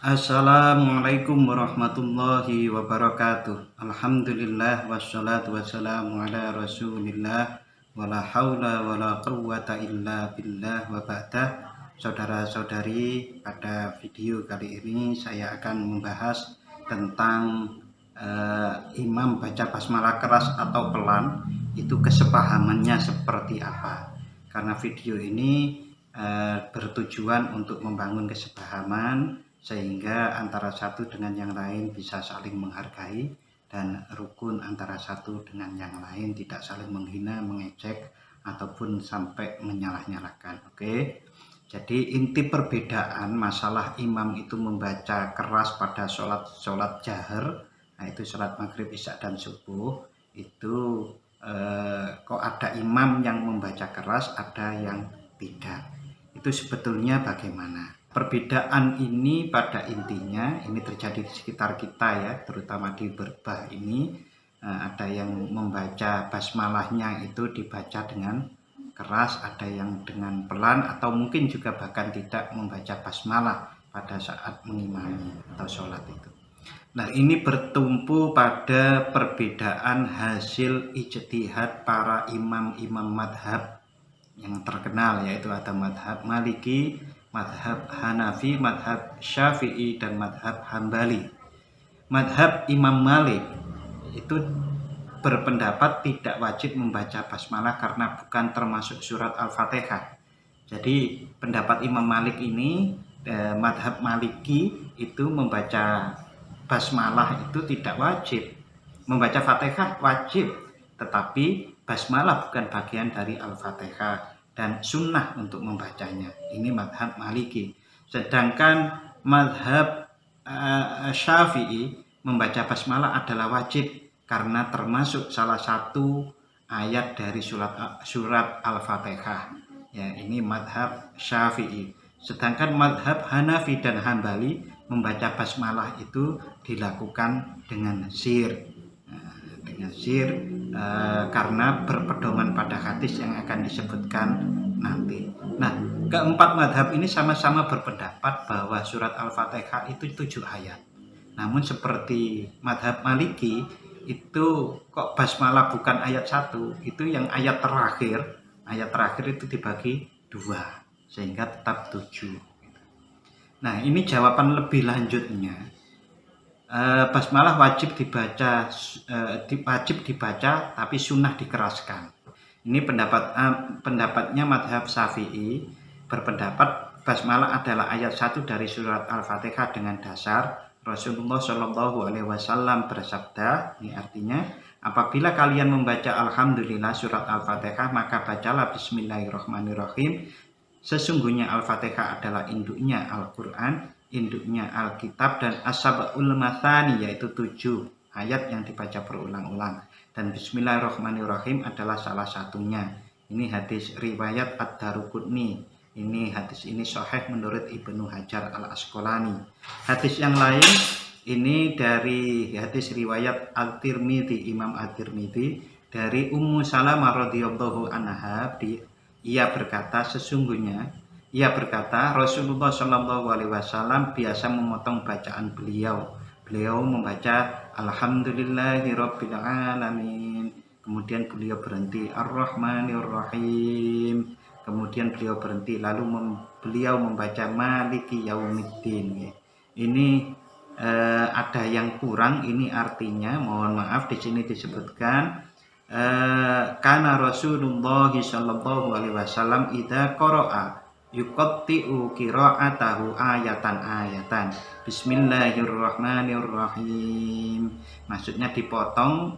Assalamualaikum warahmatullahi wabarakatuh. Alhamdulillah wassalatu wassalamu ala rasulillah wala haula wala quwwata illa billah wa ba'da. Saudara-saudari, pada video kali ini saya akan membahas tentang imam baca basmalah keras atau pelan, itu kesepahamannya seperti apa. Karena video ini bertujuan untuk membangun kesepahaman sehingga antara satu dengan yang lain bisa saling menghargai dan rukun antara satu dengan yang lain, tidak saling menghina, mengejek ataupun sampai menyalah-nyalahkan. Oke. Jadi inti perbedaan masalah imam itu membaca keras pada sholat jahar, nah itu sholat maghrib, isya dan subuh itu kok ada imam yang membaca keras, ada yang tidak. Itu sebetulnya bagaimana? Perbedaan ini pada intinya ini terjadi di sekitar kita ya, terutama di Berbah ini. Ada yang membaca basmalahnya itu dibaca dengan keras, ada yang dengan pelan, atau mungkin juga bahkan tidak membaca basmalah pada saat mengimami atau sholat itu. Nah, ini bertumpu pada perbedaan hasil ijtihad para imam-imam madhab yang terkenal, yaitu ada madhab Maliki, madhab Hanafi, madhab Syafi'i, dan madhab Hambali. Madhab Imam Malik itu berpendapat tidak wajib membaca basmalah karena bukan termasuk surat Al-Fatihah. Jadi pendapat Imam Malik ini, madhab Maliki itu membaca basmalah itu tidak wajib. Membaca Fatihah wajib, tetapi basmalah bukan bagian dari Al-Fatihah dan sunnah untuk membacanya. Ini madhab Maliki. Sedangkan madhab Syafi'i membaca basmalah adalah wajib karena termasuk salah satu ayat dari surat Al-Fatihah. Ya, ini madhab Syafi'i. Sedangkan madhab Hanafi dan Hambali membaca basmalah itu dilakukan dengan sir. Karena berpedoman pada hadis yang akan disebutkan nanti. Nah, keempat madhab ini sama-sama berpendapat bahwa surat Al-Fatihah itu 7 ayat. Namun seperti madhab Maliki itu kok basmalah bukan ayat 1, itu yang ayat terakhir itu dibagi 2 sehingga tetap 7. Nah, ini jawaban lebih lanjutnya. Basmalah wajib dibaca tapi sunnah dikeraskan. Ini pendapatnya madhab Syafi'i, berpendapat basmalah adalah ayat 1 dari surat Al-Fatihah dengan dasar Rasulullah Shallallahu Alaihi Wasallam bersabda, ini artinya apabila kalian membaca Alhamdulillah surat Al-Fatihah maka bacalah Bismillahirrahmanirrahim. Sesungguhnya Al-Fatihah adalah induknya Al-Quran, induknya Alkitab, dan As-Sab'ul Mathani, yaitu 7 ayat yang dibaca berulang-ulang, dan Bismillahirrahmanirrahim adalah salah satunya. Ini hadis riwayat Ad-Daruqutni. Ini hadis ini sahih menurut Ibnu Hajar Al-Asqalani. Hadis yang lain ini dari hadis riwayat At-Tirmidzi, Imam At-Tirmidzi, dari Ummu Salamah radhiyallahu anha. Ia berkata Rasulullah Shallallahu Alaihi Wasallam biasa memotong bacaan beliau. Beliau membaca Alhamdulillahirabbil alamin, kemudian beliau berhenti Ar-Rahmanir-Rahim, kemudian beliau berhenti, lalu beliau membaca Maliki Yaumiddin. Ini ada yang kurang. Ini artinya, mohon maaf, di sini disebutkan karena Rasulullah Shallallahu Alaihi Wasallam idza qara'a yuqatti'u qira'atahu ayatan Bismillahirrahmanirrahim. Maksudnya dipotong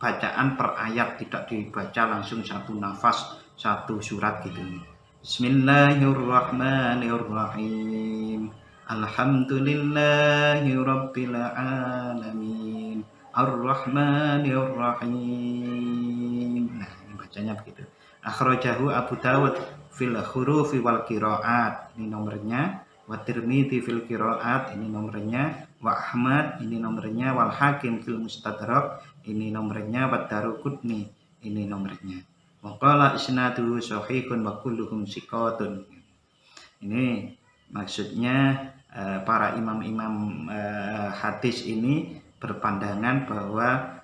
bacaan per ayat, tidak dibaca langsung satu nafas satu surat gitu. Bismillahirrahmanirrahim. Alhamdulillahirabbil alamin. Ar-Rahmanir-Rahim. Nah, ini bacanya begitu. Akhrajahu Abu Dawud fil hurufi wal qiraat, ini nomornya. Wa Tirmidzi fil qiraat, ini nomornya. Wa Ahmad, ini nomornya. Wal Hakim fil Mustadrak, ini nomornya. Wa Daruqutni, ini nomornya. Wa qala isnaduhu sahihun wa kulluhum siqatun. Ini maksudnya para imam-imam hadis ini berpandangan bahwa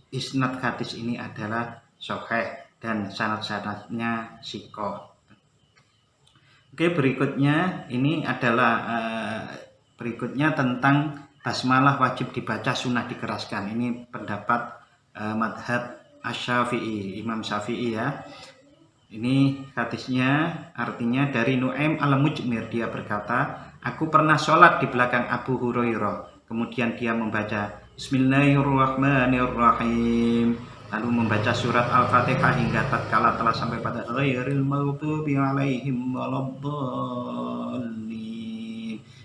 isnad hadis ini adalah sahih dan sanad-sanadnya sikoh. Oke, berikutnya ini adalah berikutnya tentang basmalah wajib dibaca, sunnah dikeraskan. Ini pendapat madhab Asy-Syafi'i, Imam Syafi'i ya. Ini hadisnya artinya dari Nu'aim al-Mujmir, dia berkata, aku pernah sholat di belakang Abu Hurairah, kemudian dia membaca Bismillahirrahmanirrahim, lalu membaca surat Al-Fatihah hingga tatkala telah sampai pada ghairil maghdubi alaihim waladdallin,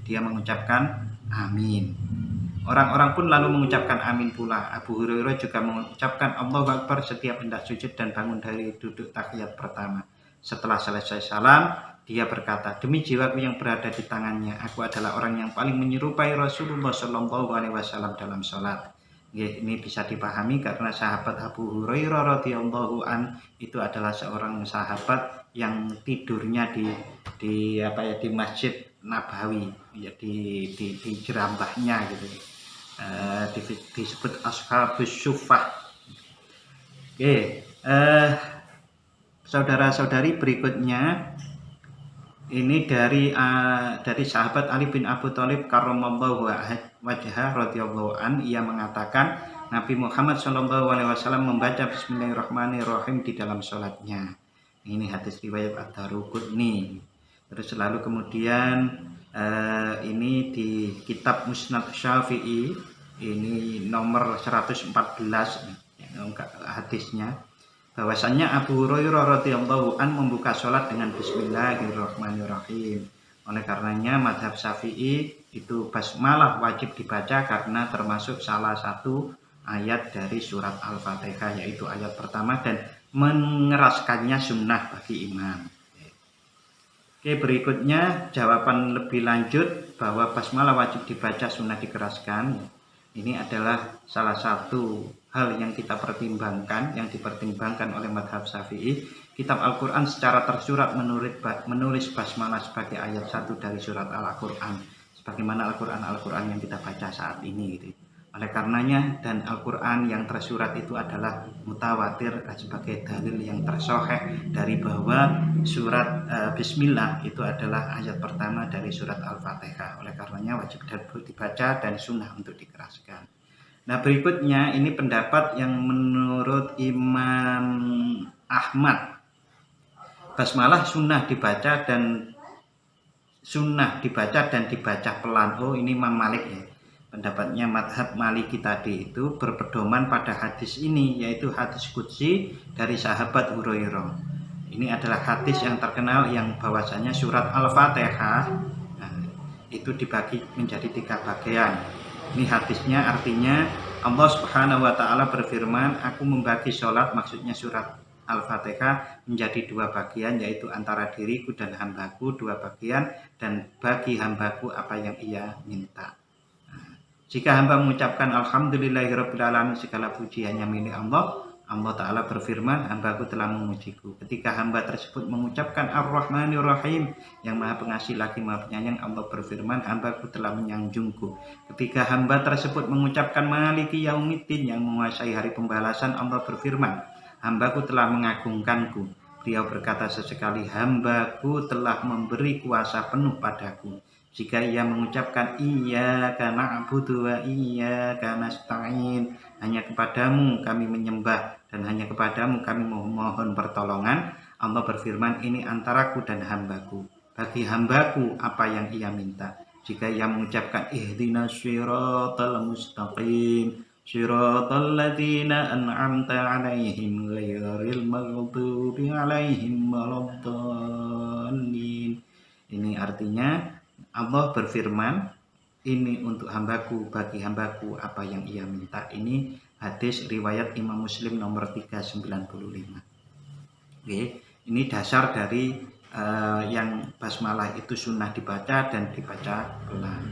dia mengucapkan amin. Orang-orang pun lalu mengucapkan amin pula. Abu Hurairah juga mengucapkan Allahu Akbar setiap hendak sujud dan bangun dari duduk tahiyat pertama. Setelah selesai salam, dia berkata, demi jiwaku yang berada di tangannya, aku adalah orang yang paling menyerupai Rasulullah Shallallahu Alaihi Wasallam dalam sholat. Ini bisa dipahami karena sahabat Abu Hurairah radhiyallahu an itu adalah seorang sahabat yang tidurnya di Masjid Nabawi, ya, di jerambahnya gitu. Disebut Ashabus Suffah. Oke, saudara-saudari, berikutnya ini dari sahabat Ali bin Abi Thalib karramallahu wajhah radhiyallahu an, ia mengatakan Nabi Muhammad sallallahu alaihi wasallam membaca Bismillahirrahmanirrahim di dalam sholatnya. Ini hadis riwayat Ad-Daruqutni. Terus lalu kemudian ini di kitab Musnad Syafi'i, ini nomor 114 hadisnya, bahwasannya Abu Hurairah radhiyallahu an membuka sholat dengan Bismillahirrahmanirrahim. Oleh karenanya madhab Syafi'i itu basmalah wajib dibaca karena termasuk salah satu ayat dari surat Al-Fatihah, yaitu ayat pertama, dan mengeraskannya sunnah bagi imam. Oke, berikutnya jawaban lebih lanjut bahwa basmalah wajib dibaca, sunnah dikeraskan. Ini adalah salah satu hal yang kita pertimbangkan, yang dipertimbangkan oleh madhab Syafi'i. Kitab Al-Quran secara tersurat menulis basmalah sebagai ayat 1 dari surat Al-Quran, sebagaimana Al-Quran yang kita baca saat ini gitu. Oleh karenanya, dan Al-Quran yang tersurat itu adalah mutawatir sebagai dalil yang tersoheh dari bahwa surat Bismillah itu adalah ayat pertama dari surat Al-Fatihah. Oleh karenanya wajib dibaca dan sunnah untuk dikeraskan. Nah, berikutnya ini pendapat yang menurut Imam Ahmad, basmalah sunnah dibaca dan dibaca pelan. Oh, ini Imam Malik ya. Pendapatnya madhab Maliki tadi itu berpedoman pada hadis ini, yaitu hadis qudsi dari sahabat Hurairah. Ini adalah hadis yang terkenal yang bahwasanya surat Al-Fatihah itu dibagi menjadi 3 bagian. Ini hadisnya artinya Allah Subhanahu wa taala berfirman, aku membagi sholat, maksudnya surat Al-Fatihah, menjadi 2 bagian, yaitu antara diriku dan hambaku 2 bagian, dan bagi hambaku apa yang ia minta. Jika hamba mengucapkan Alhamdulillahirrabbilalamin, segala puji hanya milik Allah, Allah Ta'ala berfirman, hambaku telah memujiku. Ketika hamba tersebut mengucapkan Ar-Rahmanir-Rahim, yang maha pengasih lagi maha penyayang, Allah berfirman, hambaku telah menyanjungku. Ketika hamba tersebut mengucapkan Maliki Yaumiddin, yang menguasai hari pembalasan, Allah berfirman, hambaku telah mengagungkanku. Beliau berkata, sesekali hambaku telah memberi kuasa penuh padaku. Jika ia mengucapkan Iyyaka na'budu wa iyyaka nasta'in, hanya kepadamu kami menyembah dan hanya kepadamu kami memohon pertolongan, Allah berfirman, ini antaraku dan hambaku, bagi hambaku apa yang ia minta. Jika ia mengucapkan ihdinas siratal mustaqim, siratal ladzina an'amta 'alaihim ghairil maghdubi 'alaihim waladdallin, ini artinya Allah berfirman, ini untuk hambaku, bagi hambaku apa yang ia minta. Ini hadis riwayat Imam Muslim nomor 395. Oke, ini dasar dari yang basmalah itu sunnah dibaca dan dibaca pelan.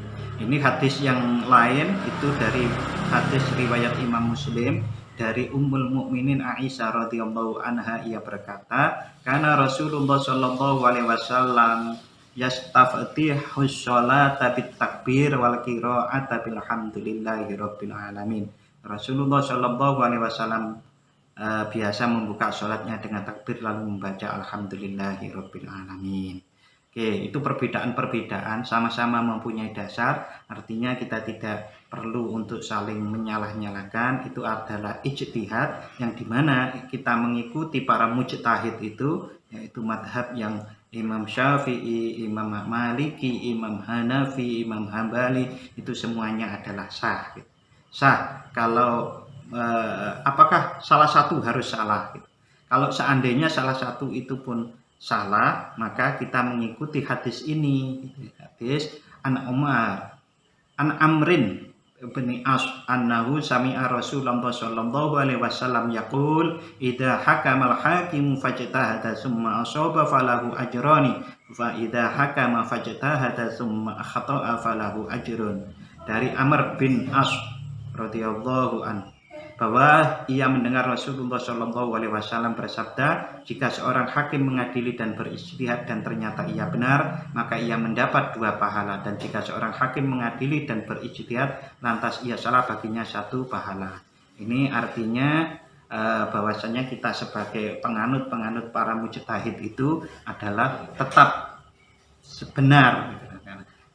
Ini hadis yang lain itu dari hadis riwayat Imam Muslim dari Ummul Mukminin Aisyah radhiyallahu anha, ia berkata, karena Rasulullah shallallahu alaihi wasallam yastaftihus sholata bit takbir wal qira'ata bil hamdulillahi rabbil alamin. Rasulullah Shallallahu alaihi wasallam biasa membuka sholatnya dengan takbir lalu membaca alhamdulillahi rabbil alamin. Oke, itu perbedaan-perbedaan sama-sama mempunyai dasar, artinya kita tidak perlu untuk saling menyalah-nyalahkan. Itu adalah ijtihad yang dimana kita mengikuti para mujtahid itu, yaitu madhab yang Imam Syafi'i, Imam Maliki, Imam Hanafi, Imam Hambali, itu semuanya adalah sah. Sah kalau apakah salah satu harus salah? Kalau seandainya salah satu itu pun salah, maka kita mengikuti hadis ini, hadis an Umar an Amrin bin As annahu sami'a Rasulullah sallallahu alaihi wasallam yaqul idza hakamal hakimu fajtahada summa asaba falahu ajrani fa idza hakama fajtahada summa khata'a falahu ajrun. Dari Amr bin As radhiyallahu anhu bahwa ia mendengar Rasulullah Shallallahu alaihi wasallam bersabda, jika seorang hakim mengadili dan berijtihad dan ternyata ia benar, maka ia mendapat 2 pahala, dan jika seorang hakim mengadili dan berijtihad lantas ia salah, baginya 1 pahala. Ini artinya bahwasanya kita sebagai penganut para mujtahid itu adalah tetap benar.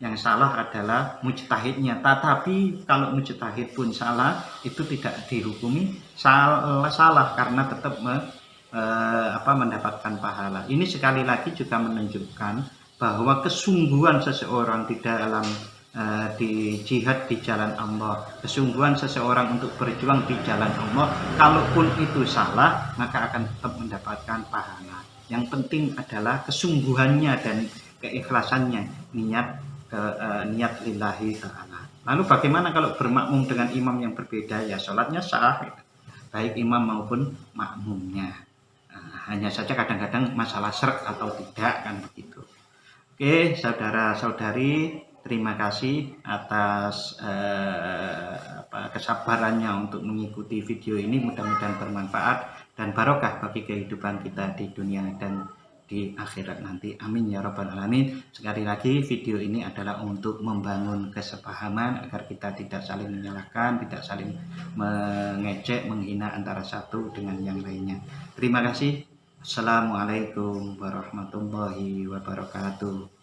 Yang salah adalah mujtahidnya. Tetapi kalau mujtahid pun salah, itu tidak dihukumi salah karena tetap mendapatkan pahala. Ini sekali lagi juga menunjukkan bahwa kesungguhan seseorang di dalam di jihad di jalan Allah, kesungguhan seseorang untuk berjuang di jalan Allah, kalaupun itu salah maka akan tetap mendapatkan pahala. Yang penting adalah kesungguhannya dan keikhlasannya, niat lillahi ta'ala. Lalu bagaimana kalau bermakmum dengan imam yang berbeda? Ya sholatnya sah, baik imam maupun makmumnya. Hanya saja kadang-kadang masalah syarat atau tidak, kan begitu. Oke, saudara-saudari, terima kasih atas kesabarannya untuk mengikuti video ini. Mudah-mudahan bermanfaat dan barokah bagi kehidupan kita di dunia dan di akhirat nanti. Amin ya rabbal alamin. Sekali lagi, video ini adalah untuk membangun kesepahaman agar kita tidak saling menyalahkan, tidak saling mengejek, menghina antara satu dengan yang lainnya. Terima kasih. Assalamualaikum warahmatullahi wabarakatuh.